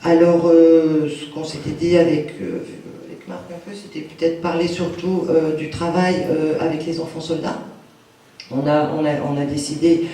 Alors, ce qu'on s'était dit avec Marc un peu, c'était peut-être parler surtout du travail avec les enfants soldats. On a décidé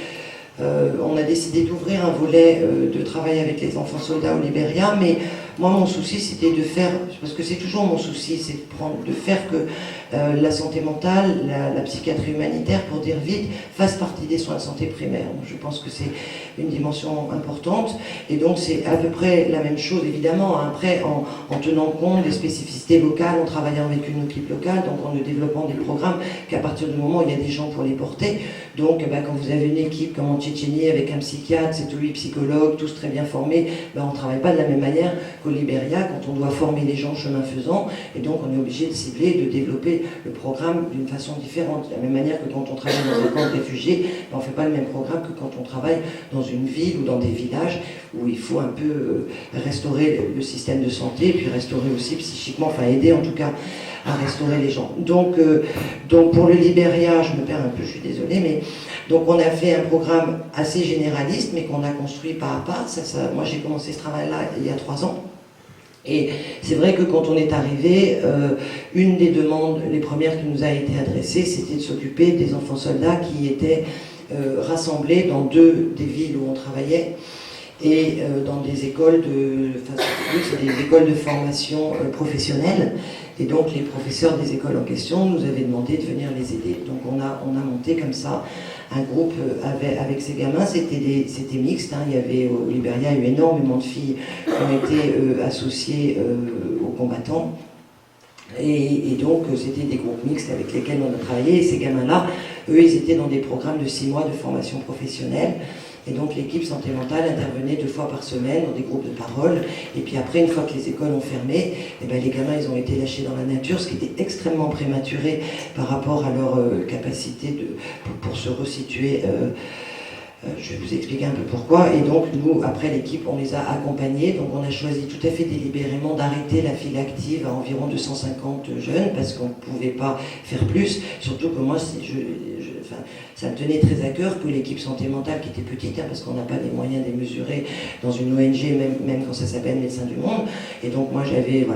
d'ouvrir un volet de travail avec les enfants soldats au Libéria, mais moi mon souci c'était de faire, parce que c'est toujours mon souci, c'est de faire que la santé mentale, la psychiatrie humanitaire, pour dire vite, fasse partie des soins de santé primaires. Donc, je pense que c'est une dimension importante, et donc c'est à peu près la même chose évidemment, après en tenant compte des spécificités locales, en travaillant avec une équipe locale, donc en développant des programmes qu'à partir du moment où il y a des gens pour les porter. Donc quand vous avez une équipe comme en Tchétchénie avec un psychiatre, 7 ou 8 psychologues, tous très bien formés, on ne travaille pas de la même manière qu'au Libéria quand on doit former les gens chemin faisant, et donc on est obligé de cibler, de développer le programme d'une façon différente. De la même manière que quand on travaille dans un camp de réfugiés, on ne fait pas le même programme que quand on travaille dans une ville ou dans des villages où il faut un peu restaurer le système de santé, et puis restaurer aussi psychiquement, enfin aider en tout cas à restaurer les gens. Donc pour le Libéria, je me perds un peu, je suis désolée, mais donc on a fait un programme assez généraliste, mais qu'on a construit pas à pas. Moi j'ai commencé ce travail-là il y a 3 ans. Et c'est vrai que quand on est arrivé, une des demandes, les premières qui nous a été adressées, c'était de s'occuper des enfants soldats qui étaient rassemblés dans 2 des villes où on travaillait, et dans des écoles des écoles de formation professionnelle. Et donc les professeurs des écoles en question nous avaient demandé de venir les aider. Donc on a monté comme ça un groupe avec ces gamins. C'était mixte, hein. Il y avait au Libéria eu énormément de filles qui ont été associées aux combattants. Et donc c'était des groupes mixtes avec lesquels on a travaillé. Et ces gamins-là, eux, ils étaient dans des programmes de 6 mois de formation professionnelle. Et donc l'équipe santé mentale intervenait 2 fois par semaine dans des groupes de parole. Et puis après, une fois que les écoles ont fermé, les gamins ils ont été lâchés dans la nature, ce qui était extrêmement prématuré par rapport à leur capacité pour se resituer. Je vais vous expliquer un peu pourquoi. Et donc nous, après l'équipe, on les a accompagnés. Donc on a choisi tout à fait délibérément d'arrêter la file active à environ 250 jeunes, parce qu'on ne pouvait pas faire plus. Surtout que moi, ça me tenait très à cœur que l'équipe santé mentale, qui était petite, hein, parce qu'on n'a pas les moyens de les mesurer dans une ONG, même quand ça s'appelle Médecins du Monde. Et donc moi j'avais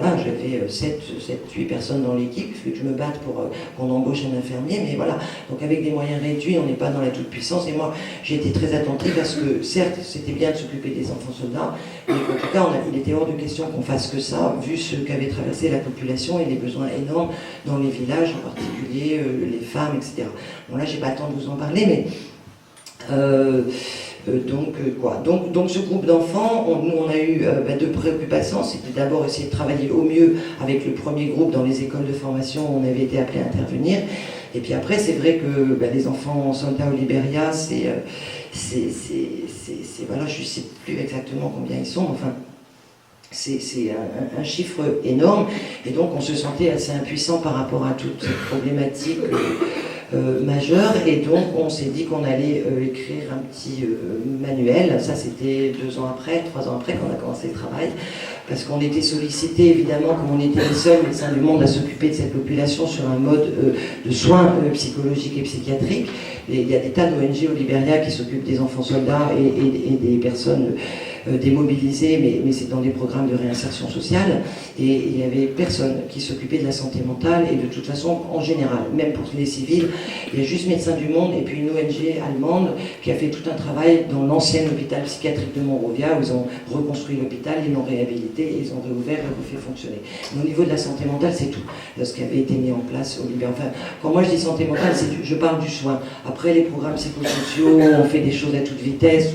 7-8 personnes dans l'équipe. Il fallait que je me batte pour qu'on embauche un infirmier, mais voilà. Donc avec des moyens réduits, on n'est pas dans la toute-puissance. Et moi j'ai été très attentive à ce que, certes, c'était bien de s'occuper des enfants soldats, mais en tout cas il était hors de question qu'on fasse que ça, vu ce qu'avait traversé la population et les besoins énormes dans les villages, en particulier les femmes, etc. Bon là j'ai pas le temps de vous en parler, mais donc ce groupe d'enfants, nous on a eu 2 préoccupations. C'était d'abord essayer de travailler au mieux avec le premier groupe dans les écoles de formation où on avait été appelé à intervenir. Et puis après, c'est vrai que les enfants soldats au Libéria, voilà, je ne sais plus exactement combien ils sont, enfin c'est un chiffre énorme, et donc on se sentait assez impuissant par rapport à toute cette problématique majeure, et donc on s'est dit qu'on allait écrire un petit manuel. Ça c'était 2 ans après, 3 ans après qu'on a commencé le travail, parce qu'on était sollicité évidemment, comme on était les seuls médecins du monde à s'occuper de cette population sur un mode de soins psychologiques et psychiatriques. Et il y a des tas d'ONG au Libéria qui s'occupent des enfants soldats et des personnes démobilisées, mais c'est dans des programmes de réinsertion sociale, et il n'y avait personne qui s'occupait de la santé mentale, et de toute façon, en général, même pour les civils, il y a juste Médecins du Monde et puis une ONG allemande qui a fait tout un travail dans l'ancien hôpital psychiatrique de Monrovia, où ils ont reconstruit l'hôpital, ils l'ont réhabilité, ils ont réouvert et refait fonctionner. Mais au niveau de la santé mentale, c'est tout ce qui avait été mis en place au Libéria. Enfin, quand moi je dis santé mentale, je parle du soin. Après, les programmes psychosociaux, on fait des choses à toute vitesse,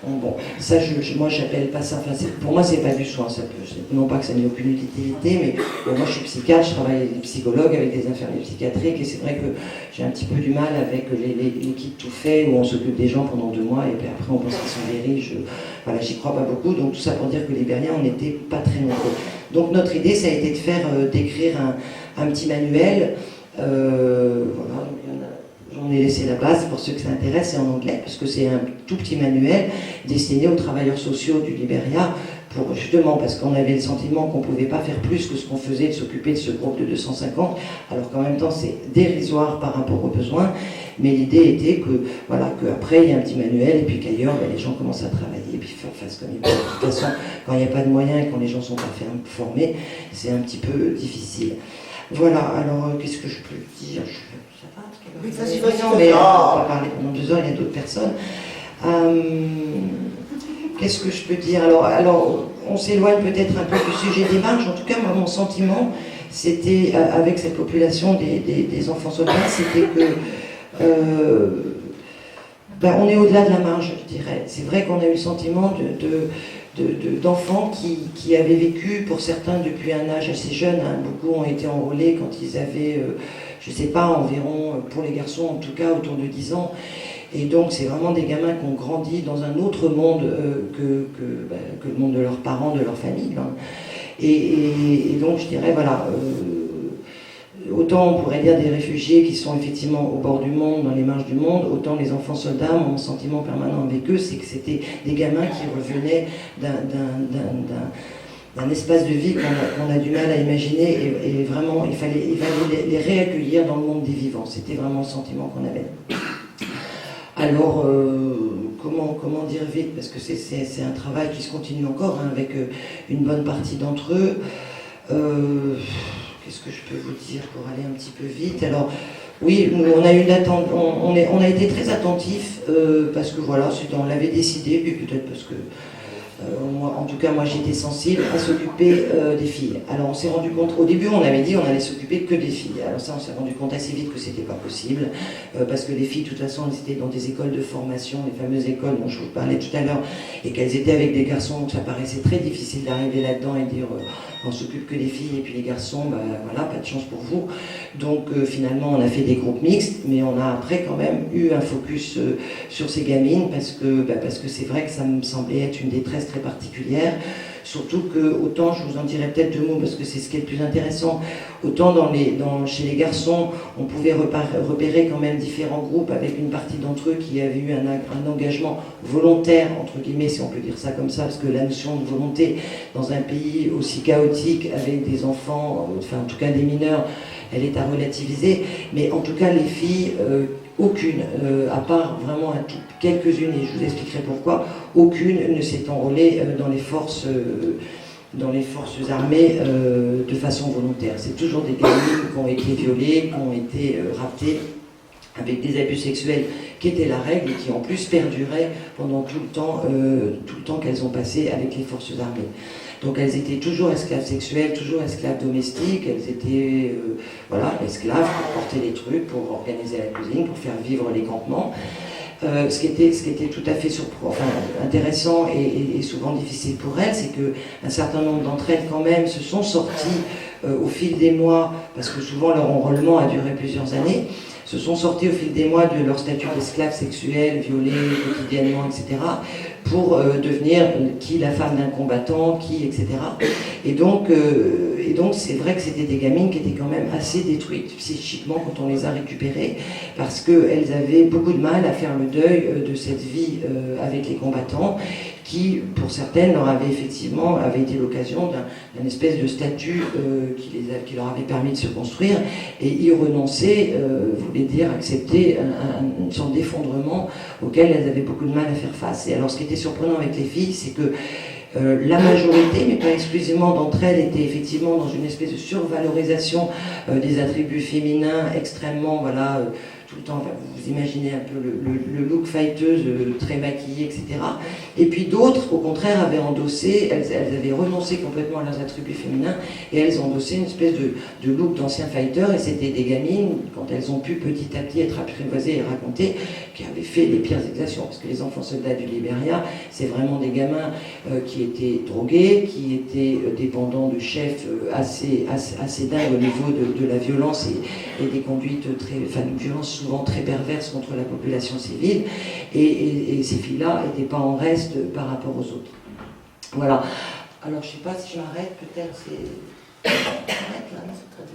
bon, ça, moi, j'appelle pas ça. Enfin, pour moi, c'est pas du soin. Non pas que ça n'ait aucune utilité, mais moi, je suis psychiatre, je travaille avec des psychologues, avec des infirmiers psychiatriques, et c'est vrai que j'ai un petit peu du mal avec les kits tout faits où on s'occupe des gens pendant 2 mois et puis après on pense qu'ils sont guéris. Voilà, j'y crois pas beaucoup. Donc tout ça pour dire que les Libériens, on n'était pas très nombreux. Donc notre idée, ça a été d'écrire un petit manuel. Voilà, donc j'en on est laissé la base, pour ceux que ça intéresse, c'est en anglais, parce que c'est un tout petit manuel destiné aux travailleurs sociaux du Libéria, justement parce qu'on avait le sentiment qu'on ne pouvait pas faire plus que ce qu'on faisait, de s'occuper de ce groupe de 250, alors qu'en même temps c'est dérisoire par rapport aux besoins, mais l'idée était que, voilà, qu'après il y a un petit manuel, et puis qu'ailleurs les gens commencent à travailler, et puis fassent comme ils veulent. De toute façon, quand il n'y a pas de moyens et quand les gens ne sont pas formés, c'est un petit peu difficile. Voilà, alors qu'est-ce que je peux dire? Ça va? Oui, vas-y, mais on va parler pendant 2 heures, il y a d'autres personnes. Qu'est-ce que je peux dire? Alors, on s'éloigne peut-être un peu du sujet des marges. En tout cas, moi, mon sentiment, c'était, avec cette population des enfants soldats, c'était que on est au-delà de la marge, je dirais. C'est vrai qu'on a eu le sentiment d'enfants qui avaient vécu, pour certains, depuis un âge assez jeune. Hein, beaucoup ont été enrôlés quand ils avaient, je ne sais pas, environ, pour les garçons en tout cas, autour de 10 ans. Et donc, c'est vraiment des gamins qui ont grandi dans un autre monde que le monde de leurs parents, de leur famille. Hein. Et donc, je dirais, voilà, autant on pourrait dire des réfugiés qui sont effectivement au bord du monde, dans les marges du monde, autant les enfants soldats, mon sentiment permanent avec eux, c'est que c'était des gamins qui revenaient d'un espace de vie qu'on a du mal à imaginer, et vraiment, il fallait les réaccueillir dans le monde des vivants. C'était vraiment le sentiment qu'on avait. Alors, comment dire vite, parce que c'est un travail qui se continue encore, hein, avec une bonne partie d'entre eux. Qu'est-ce que je peux vous dire pour aller un petit peu vite? Alors, oui, on a été très attentifs, parce que voilà, on l'avait décidé, puis peut-être parce que en tout cas, moi j'étais sensible à s'occuper des filles. Alors on s'est rendu compte, au début on avait dit on allait s'occuper que des filles. Alors ça on s'est rendu compte assez vite que c'était pas possible, parce que les filles de toute façon elles étaient dans des écoles de formation, les fameuses écoles dont je vous parlais tout à l'heure, et qu'elles étaient avec des garçons, donc ça paraissait très difficile d'arriver là-dedans et dire on s'occupe que des filles et puis les garçons, voilà, pas de chance pour vous. Donc finalement on a fait des groupes mixtes, mais on a après quand même eu un focus sur ces gamines, parce que c'est vrai que ça me semblait être une détresse très particulière, surtout que, autant, je vous en dirai peut-être 2 mots parce que c'est ce qui est le plus intéressant, autant chez les garçons, on pouvait repérer quand même différents groupes avec une partie d'entre eux qui avaient eu un engagement volontaire, entre guillemets, si on peut dire ça comme ça, parce que la notion de volonté dans un pays aussi chaotique, avec des enfants, enfin en tout cas des mineurs, elle est à relativiser, mais en tout cas les filles, aucune, à part vraiment quelques-unes, et je vous expliquerai pourquoi, aucune ne s'est enrôlée dans les forces armées de façon volontaire. C'est toujours des gamines qui ont été violées, qui ont été raptées, avec des abus sexuels qui étaient la règle et qui en plus perduraient pendant tout le temps qu'elles ont passé avec les forces armées. Donc elles étaient toujours esclaves sexuelles, toujours esclaves domestiques, elles étaient esclaves pour porter les trucs, pour organiser la cuisine, pour faire vivre les campements. Ce qui était tout à fait intéressant et souvent difficile pour elles, c'est qu'un certain nombre d'entre elles quand même se sont sorties au fil des mois, parce que souvent leur enrôlement a duré plusieurs années, se sont sortis au fil des mois de leur statut d'esclave sexuel, violés quotidiennement, etc., pour devenir la femme d'un combattant, etc. Et donc c'est vrai que c'était des gamines qui étaient quand même assez détruites psychiquement quand on les a récupérées, parce qu'elles avaient beaucoup de mal à faire le deuil de cette vie avec les combattants, qui, pour certaines, leur avait été l'occasion d'un espèce de statut qui leur avait permis de se construire, et y renoncer voulait dire accepter une sorte d'effondrement auquel elles avaient beaucoup de mal à faire face. Et alors ce qui était surprenant avec les filles, c'est que la majorité, mais pas exclusivement d'entre elles, étaient effectivement dans une espèce de survalorisation des attributs féminins extrêmement, tout le temps, vous imaginez un peu le look fighteuse, très maquillée, etc. Et puis d'autres, au contraire, avaient endossé, elles avaient renoncé complètement à leurs attributs féminins, et elles ont endossé une espèce de look d'ancien fighter, et c'était des gamines, quand elles ont pu petit à petit être apprivoisées et racontées, qui avaient fait les pires exactions, parce que les enfants soldats du Libéria, c'est vraiment des gamins qui étaient drogués, qui étaient dépendants de chefs assez dingues au niveau de la violence et des conduites une violence souvent très perverse contre la population civile, et ces filles-là n'étaient pas en reste par rapport aux autres. Voilà. Alors je ne sais pas si je m'arrête, peut-être c'est...